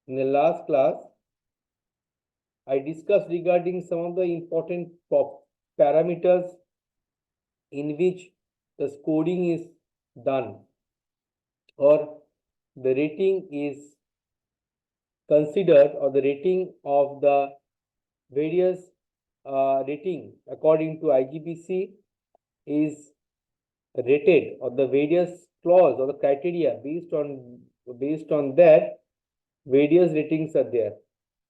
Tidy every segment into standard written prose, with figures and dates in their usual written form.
In the last class, I discussed regarding some of the important parameters in which the scoring is done or the rating is considered, or the rating of the various rating according to IGBC is rated, or the various clause or the criteria based on that various ratings are there.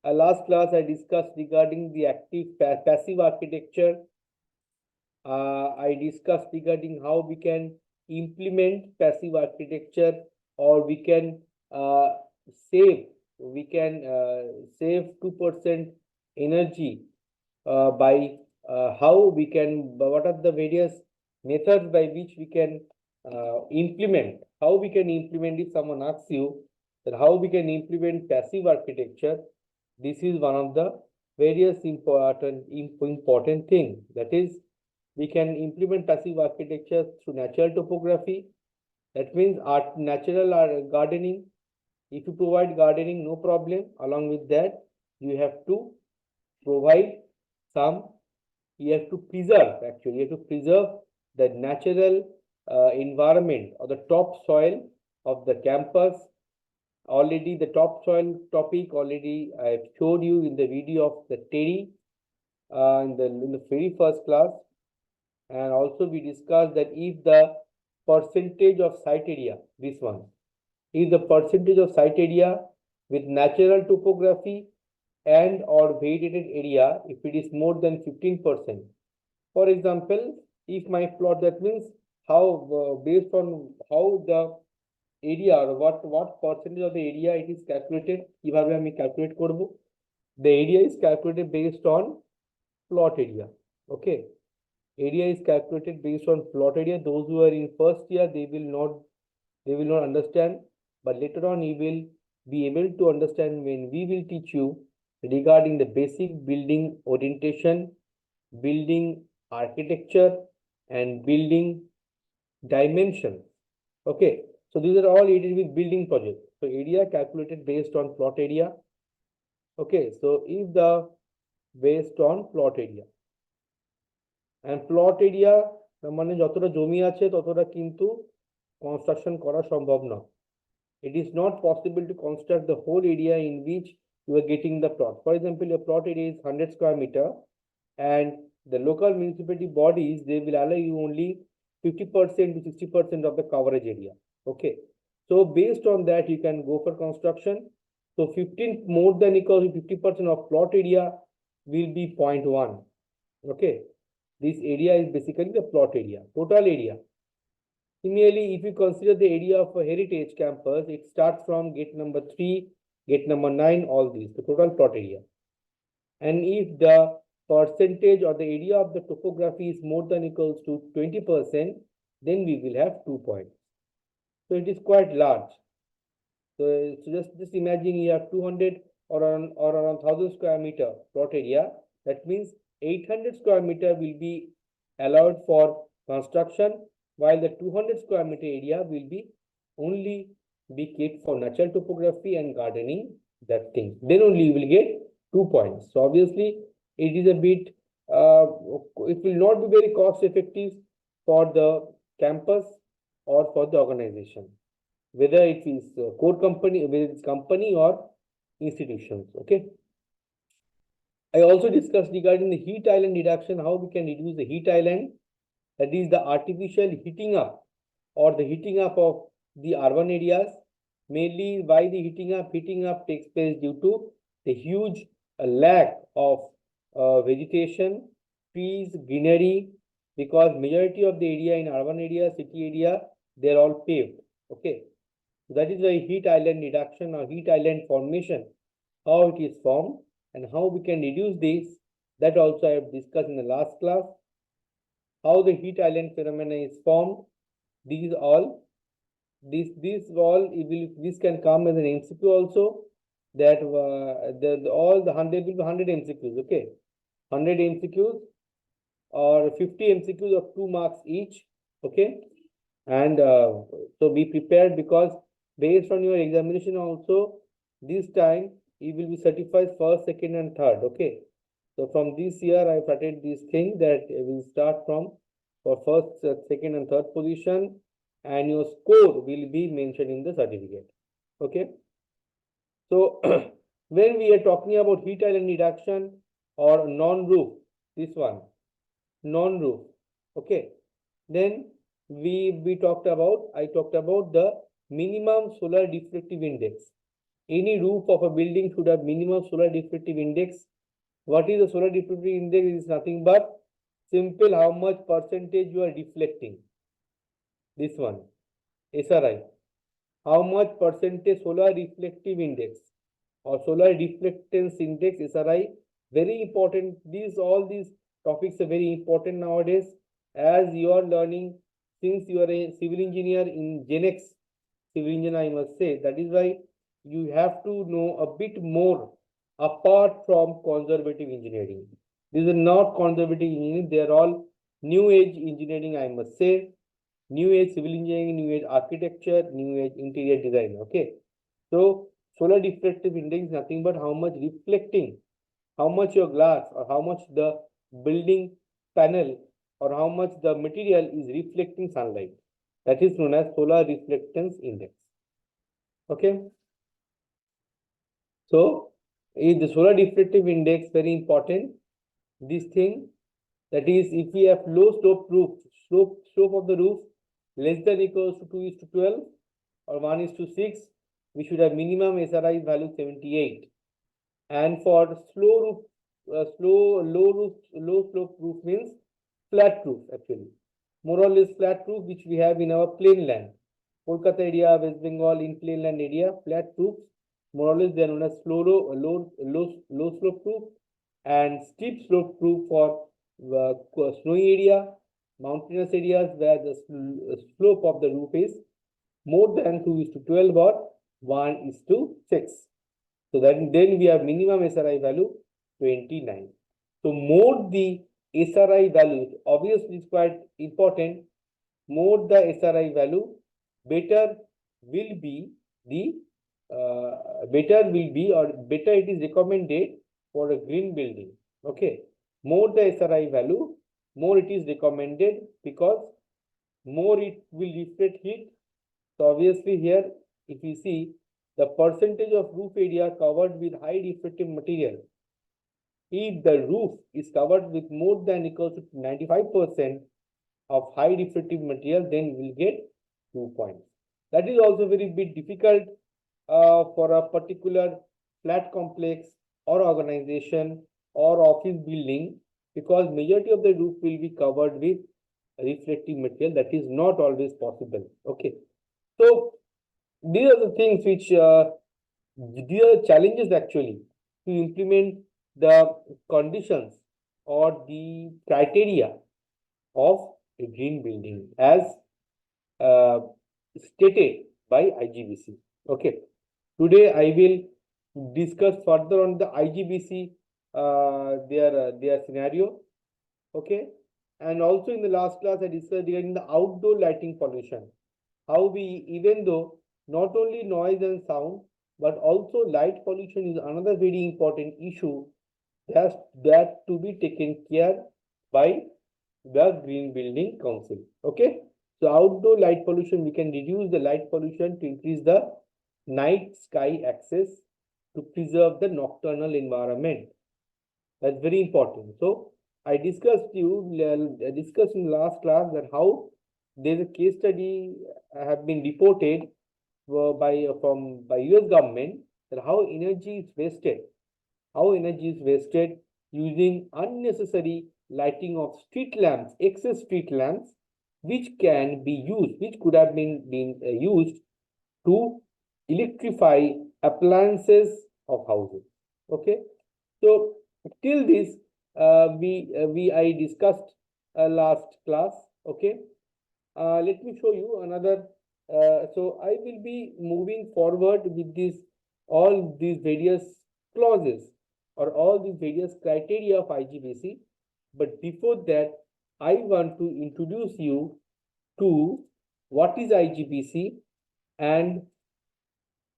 Last class I discussed regarding the active passive architecture. I discussed regarding how we can implement passive architecture, or we can save 2% energy by how we can, what are the various methods by which we can implement, how we can implement. If someone asks you that how we can implement passive architecture, this is one of the various important thing. That is, we can implement passive architecture through natural topography. That means natural gardening. If you provide gardening, no problem. Along with that, you have to provide you have to preserve, actually, you have to preserve the natural environment or the topsoil of the campus. Already the topsoil topic already I have showed you in the video of the Terry in the very first class. And also we discussed that if the percentage of site area, this one, if the percentage of site area with natural topography and or vegetated area, if it is more than 15%. For example, if my plot, that means how based on how the area, or what percentage of the area it is calculated, কিভাবে আমি calculate করব, the area is calculated based on plot area. Okay, area is calculated based on plot area. Those who are in first year, they will not understand, but later on you will be able to understand when we will teach you regarding the basic building orientation, building architecture, and building dimension. Okay, so these are all aided with building project. So area calculated based on plot area. Okay, so if the based on plot area, and plot area মানে যতটা জমি আছে ততটা কিন্তু construction করা সম্ভব না. It is not possible to construct the whole area in which you are getting the plot. For example, your plot area is 100 square meter, and the local municipality bodies, they will allow you only 50% to 60% of the coverage area. Okay, so based on that you can go for construction. So 15 more than equal to 50% of plot area will be 0.1. Okay, this area is basically the plot area, total area. Similarly, if you consider the area of a heritage campus, it starts from gate number 3, gate number 9, all these, the total plot area. And if the percentage or the area of the topography is more than equals to 20%, then we will have 2 points. So it is quite large. So just imagine you have 200 or around 1000 square meter plot area. That means 800 square meter will be allowed for construction, while the 200 square meter area will be only be kept for natural topography and gardening, that thing. Then only you will get 2 points. So obviously it is a bit it will not be very cost effective for the campus or for the organization, whether it is core company, whether it's company or institutions. Okay, I also discussed regarding the heat island reduction, how we can reduce the heat island, that is the artificial heating up or the heating up of the urban areas. Mainly why the heating up takes place due to the huge lack of vegetation, trees, greenery, because majority of the area in urban area, city area, they're all paved. Okay, so that is why heat island reduction or heat island formation, how it is formed and how we can reduce this, that also I have discussed in the last class. How the heat island phenomena is formed, these all this can come as an MCQ also, that all the 100 will be 100 MCQs. Okay, 100 MCQs or 50 MCQs of 2 marks each. Okay, and so be prepared, because based on your examination also This time it will be certified first, second, and third. Okay. So from this year, I started this thing that will start from for first, second, and third position, and your score will be mentioned in the certificate. Okay. So when we are talking about heat island reduction or non-roof, this one, non-roof, okay, then I talked about the minimum solar reflective index. Any roof of a building should have minimum solar reflective index. What is the solar reflective index? It is nothing but simple how much percentage you are reflecting. This one, SRI. How much percentage solar reflective index or solar reflectance index, SRI, very important. All these topics are very important nowadays as you are learning, since you are a civil engineer in GenX civil engineer, I must say. That is why you have to know a bit more apart from conservative engineering. These are not conservative engineering, they are all new age engineering, I must say. New age civil engineering, new age architecture, new age interior design. Okay. So solar reflective index is nothing but how much reflecting, how much your glass or how much the building panel or how much the material is reflecting sunlight. That is known as solar reflectance index. Okay. So is the solar reflective index very important? This thing, that is, if we have low slope roof, slope of the roof less than equals to 2:12 or 1:6, we should have minimum SRI value 78. And for slow roof, low slope roof means flat roof actually. More or less flat roof which we have in our plain land. Kolkata area, West Bengal, in plain land area, flat roofs, more or less they are known as low slope roof, and steep slope roof for snowy area, mountainous areas where the slope of the roof is more than 2:12 or 1:6. So then we have minimum SRI value 29. So more the SRI value, obviously it's quite important. More the SRI value, better will be the better it is recommended for a green building. Okay. More the SRI value, more it is recommended because more it will reflect heat. So obviously here, if you see the percentage of roof area covered with high reflective material, if the roof is covered with more than equals to 95% of high reflective material, then we will get 2 points. That is also very bit difficult for a particular flat complex or organization or office building, because majority of the roof will be covered with reflective material. That is not always possible. Okay. So these are the things which these are challenges actually to implement the conditions or the criteria of a green building as uh, stated by IGBC. Okay. Today I will discuss further on the IGBC their scenario. Okay. And also in the last class I discussed regarding the outdoor lighting pollution. How we, even though not only noise and sound, but also light pollution is another very important issue that to be taken care by the Green Building Council. Okay. So outdoor light pollution, we can reduce the light pollution to increase the night sky access to preserve the nocturnal environment. That's very important. So I discussed in the last class that how there's a case study have been reported by US government, that how energy is wasted using unnecessary lighting of street lamps, excess street lamps, which could have been used to electrify appliances of houses. Okay. So till this I discussed last class. Okay. Let me show you another. So I will be moving forward with all these various clauses or all these various criteria of IGBC. But before that, I want to introduce you to what is IGBC and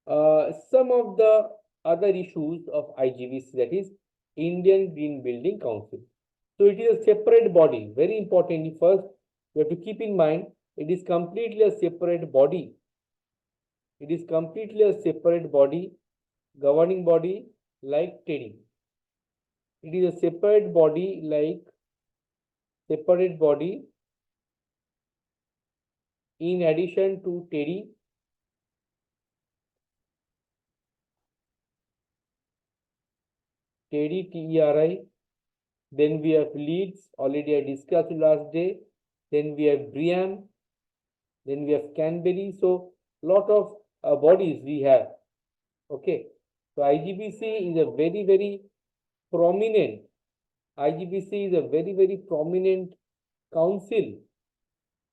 some of the other issues of IGBC, that is Indian Green Building Council. So it is a separate body. Very importantly, first you have to keep in mind it is completely a separate body. It is completely a separate body, governing body like TEDI. It is a separate body in addition to TEDI. TEDI, TERI. Then we have leads, already I discussed last day. Then we have BRIAM. Then we have Canberry. So lot of bodies we have. Okay. So IGBC is a very prominent. IGBC is a very prominent council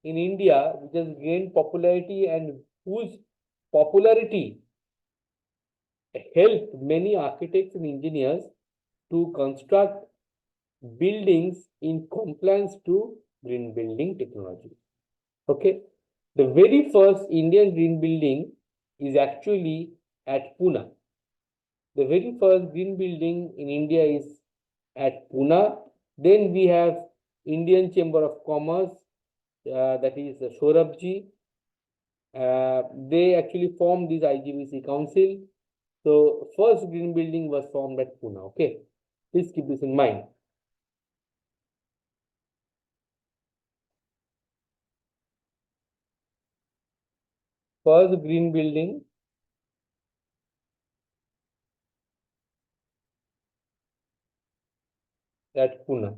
in India which has gained popularity and whose popularity helped many architects and engineers to construct buildings in compliance to green building technology. Okay. The very first Indian green building is actually at Pune. The very first green building in India is at Pune. Then we have Indian Chamber of Commerce, that is Saurabhji. They actually formed this IGBC council. So first green building was formed at Pune. Okay, please keep this in mind. First green building at Pune.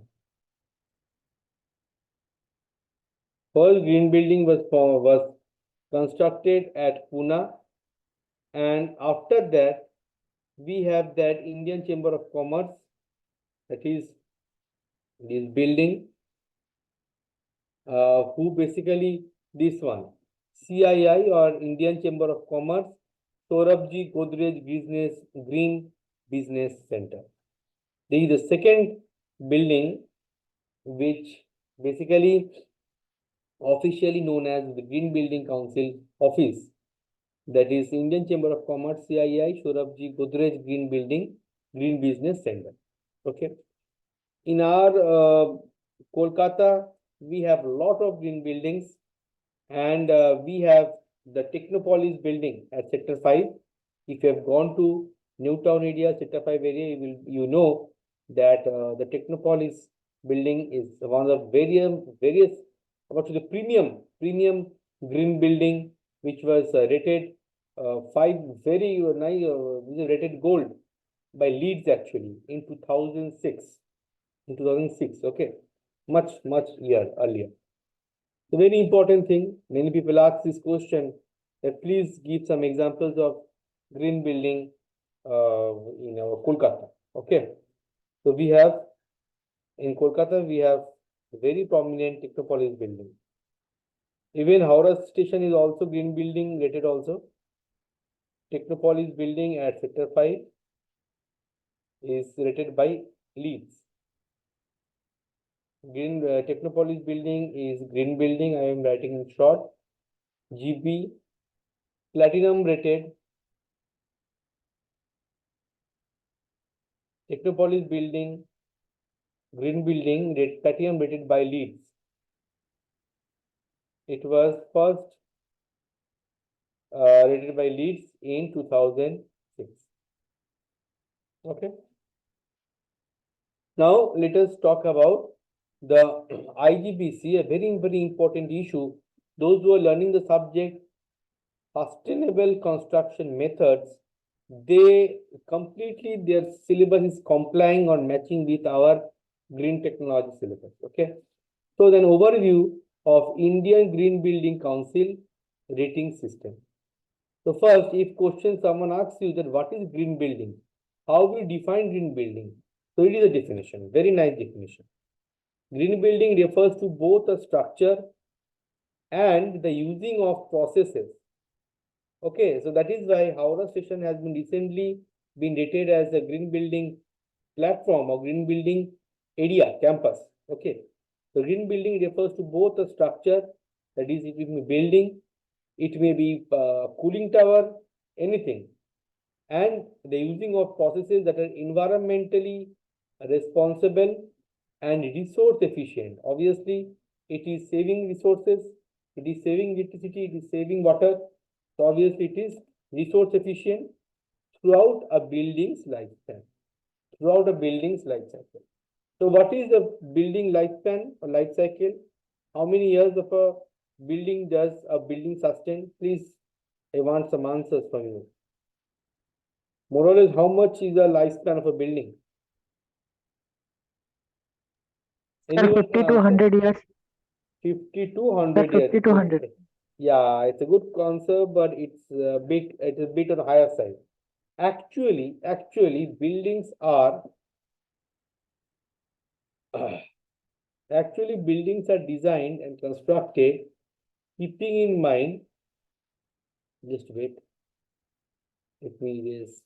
First green building was constructed at Pune, and after that we have that Indian Chamber of Commerce, that is this building, who basically this one, CII or Indian Chamber of Commerce, Saurabhji Godrej Green Business Center. This is the second building which basically officially known as the Green Building Council Office. That is Indian Chamber of Commerce, CII, Saurabhji Godrej Green Business Center. Okay. In our Kolkata, we have a lot of green buildings, and we have the Technopolis building at Sector 5. If you have gone to Newtown area, Sector 5 area, you know that the Technopolis building is one of the various about the premium green building, which was rated 5 very nice, rated gold by Leeds actually in 2006. In 2006, okay, much year earlier. The very important thing, many people ask this question, that please give some examples of green building in our Kolkata. Okay, so we have in Kolkata we have a very prominent Technopolis building. Even Howrah station is also green building rated also. Technopolis building at Sector 5 is rated by Leeds. Green Technopolis building is green building. I am writing in short. GB platinum rated. Technopolis building, green building, platinum rated by Leeds. It was first rated by Leeds in 2006. Okay. Now let us talk about the IGBC, a very important issue. Those who are learning the subject sustainable construction methods, they completely their syllabus is complying or matching with our green technology syllabus. Okay. So then overview of Indian Green Building Council rating system. So first, if question someone asks you that what is green building, how we define green building? So it is a definition, very nice definition. Green building refers to both a structure and the using of processes. Okay, so that is why Howrah station has been recently been rated as a green building platform or green building area, campus. Okay, so green building refers to both a structure, that is, it may be building, it may be cooling tower, anything, and the using of processes that are environmentally responsible and resource efficient. Obviously, it is saving resources, it is saving electricity, it is saving water. So obviously, it is resource efficient throughout a building's lifespan. Throughout a building's life cycle. So what is the building lifespan or life cycle? How many years of a building does a building sustain? Please, I want some answers from you. More or less, how much is the lifespan of a building? Sir, Anyone 50 can to answer? 100 years. 50 to Sir, 100 years. 50 to 100. Yeah, it's a good concept, but it's a bit on the higher side. Actually, buildings are actually buildings are designed and constructed keeping in mind. Just wait. Let me erase.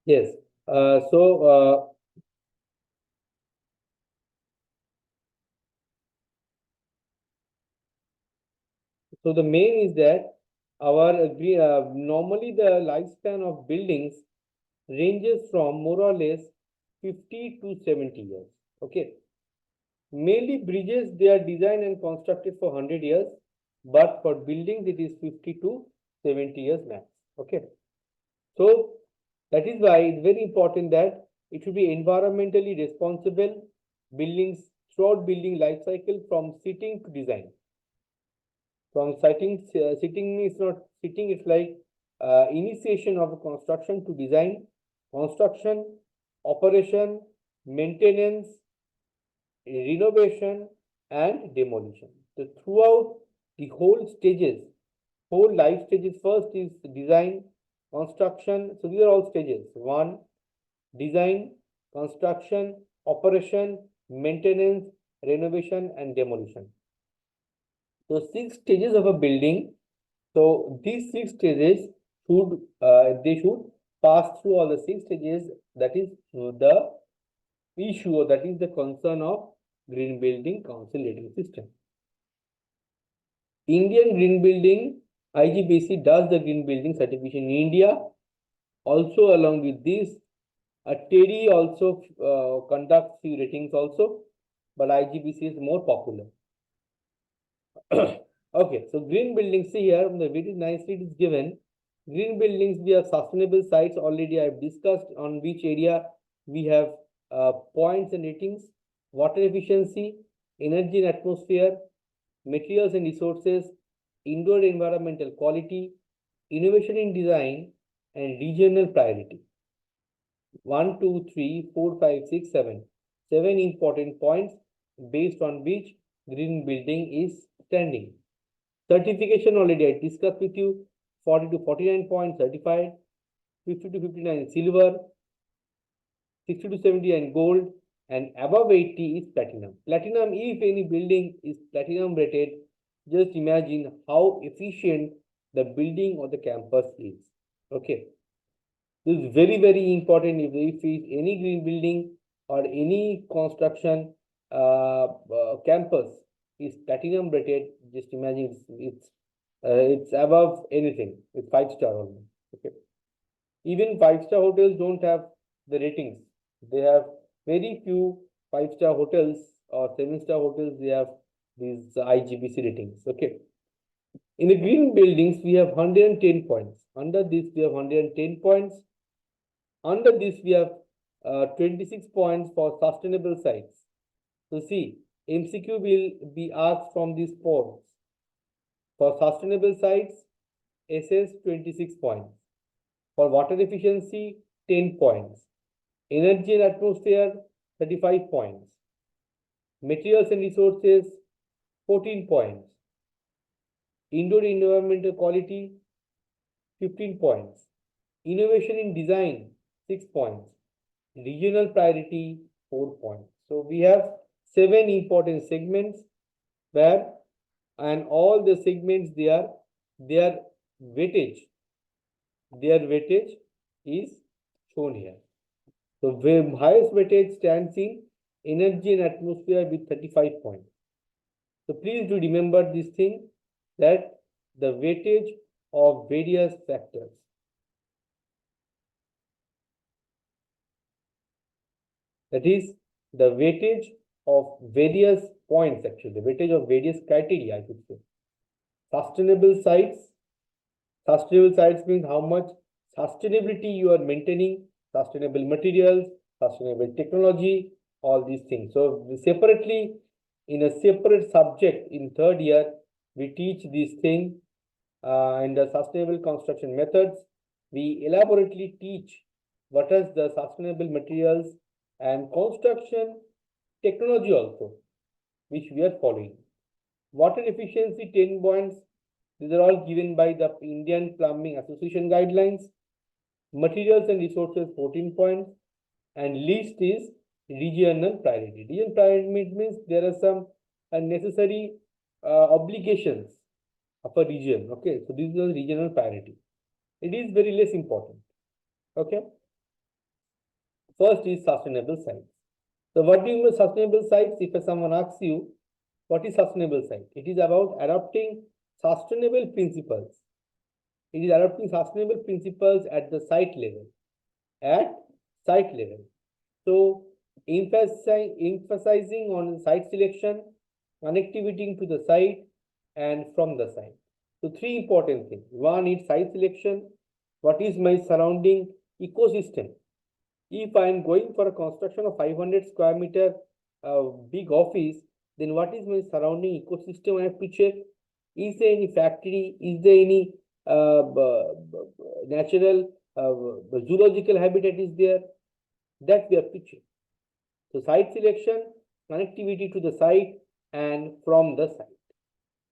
Yes. So the main is that our normally the lifespan of buildings ranges from more or less 50 to 70 years. Okay. Mainly bridges, they are designed and constructed for 100 years, but for buildings it is 50 to 70 years max. Okay. So that is why it's very important that it should be environmentally responsible buildings throughout building life cycle from sitting to design. From sitting is not sitting, it's like initiation of construction to design, construction, operation, maintenance, renovation, and demolition. So throughout the whole stages, whole life stages, first is design, construction. So these are all stages. One, design, construction, operation, maintenance, renovation, and demolition. So 6 stages of a building. So these 6 stages should they should pass through all the 6 stages. That is the issue, or that is the concern of Green Building Council rating system. Indian Green Building IGBC does the green building certification in India. Also, along with this, TEDI also conducts few ratings also, but IGBC is more popular. Okay, so green buildings, see here, very nicely it is given. Green buildings, we have sustainable sites. Already I have discussed on which area we have points and ratings. Water efficiency, energy and atmosphere, materials and resources, indoor environmental quality, innovation in design, and regional priority. 1, 2, 3, 4, 5, 6, 7. 7 important points based on which green building is standing. Certification already I discussed with you. 40 to 49 points certified, 50 to 59 silver, 60 to 79 gold, and above 80 is platinum. Platinum, if any building is platinum rated, just imagine how efficient the building or the campus is. Okay. This is very, very important. If any green building or any construction campus is platinum rated, just imagine it's above anything. It's 5-star almost. Okay. Even 5-star hotels don't have the ratings. They have very few 5-star hotels or 7-star hotels. They have these IGBC ratings. Okay. In the green buildings, we have 110 points. Under this, we have 110 points. Under this, we have 26 points for sustainable sites. So see, MCQ will be asked from these points. For sustainable sites, SS 26 points. For water efficiency, 10 points. Energy and atmosphere, 35 points. Materials and resources, 14 points. Indoor environmental quality, 15 points. Innovation in design, 6 points. Regional priority, 4 points. So we have 7 important segments where, and all the segments, their weightage is shown here. So the highest weightage stands in energy and atmosphere with 35 points. So please do remember this thing, that the weightage of various factors. That is the weightage of various points, actually, the weightage of various criteria, I should say. Sustainable sites. Sustainable sites means how much sustainability you are maintaining, sustainable materials, sustainable technology, all these things. So separately, in a separate subject in third year, we teach this thing in the sustainable construction methods. We elaborately teach what is the sustainable materials and construction technology also, which we are following. Water efficiency 10 points. These are all given by the Indian Plumbing Association guidelines. Materials and resources 14 points. And least is regional priority. Regional priority means there are some necessary obligations of a region. Okay, so this is a regional priority. It is very less important. Okay. First is sustainable sites. So what do you mean sustainable sites? If someone asks you, what is sustainable site? It is about adopting sustainable principles. It is adopting sustainable principles at the site level. At site level. So emphasizing on site selection, connectivity to the site, and from the site. So three important things. One is site selection. What is my surrounding ecosystem? If I am going for a construction of 500 square meter big office, then what is my surrounding ecosystem I have to check? Is there any factory? Is there any natural zoological habitat is there? That we have to check. So site selection, connectivity to the site, and from the site.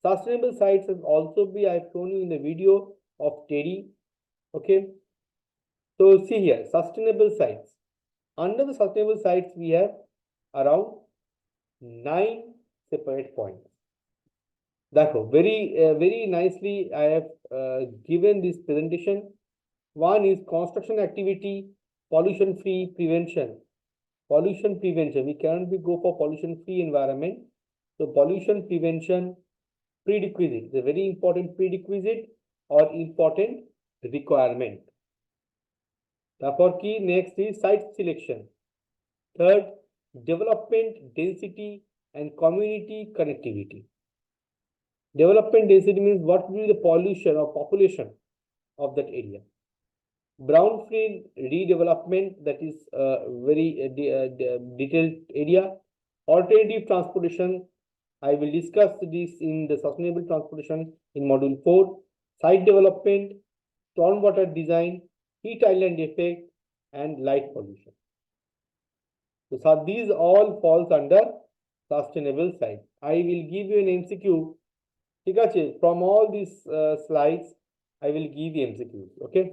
Sustainable sites has also be I have shown you in the video of Terry. Okay. So see here, sustainable sites. Under the sustainable sites, we have around 9 separate points. D'accord, very nicely I have given this presentation. One is construction activity, pollution-free prevention. Pollution prevention, we cannot go for pollution-free environment. So pollution prevention prerequisite, the very important prerequisite or important requirement. Therefore, key next is site selection. Third, development density and community connectivity. Development density means what will be the pollution or population of that area. Brownfield redevelopment, that is a very detailed area. Alternative transportation, I will discuss this in the sustainable transportation in module 4. Site development, stormwater design, heat island effect, and light pollution. So these all falls under sustainable site. I will give you an MCQ. From all these slides, I will give you MCQs. Okay.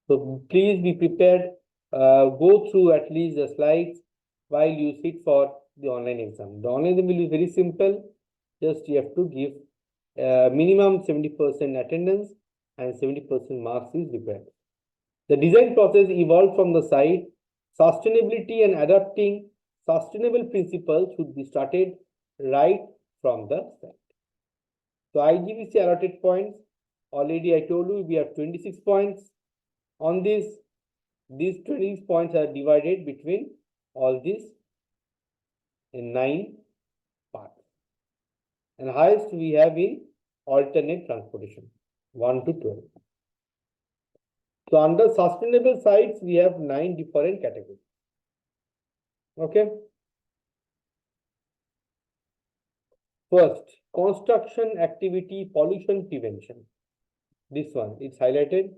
So please be prepared. Go through at least the slides while you sit for the online exam. The online exam will be very simple. Just you have to give minimum 70% attendance and 70% marks is required. The design process evolved from the site. Sustainability and adapting sustainable principles should be started right from the site. So IGBC allotted points. Already I told you we have 26 points. On this, these 26 points are divided between all these in 9 parts. And highest we have in alternate transportation, 1 to 12. So under sustainable sites, we have 9 different categories. Okay. First, construction activity pollution prevention. This one is highlighted.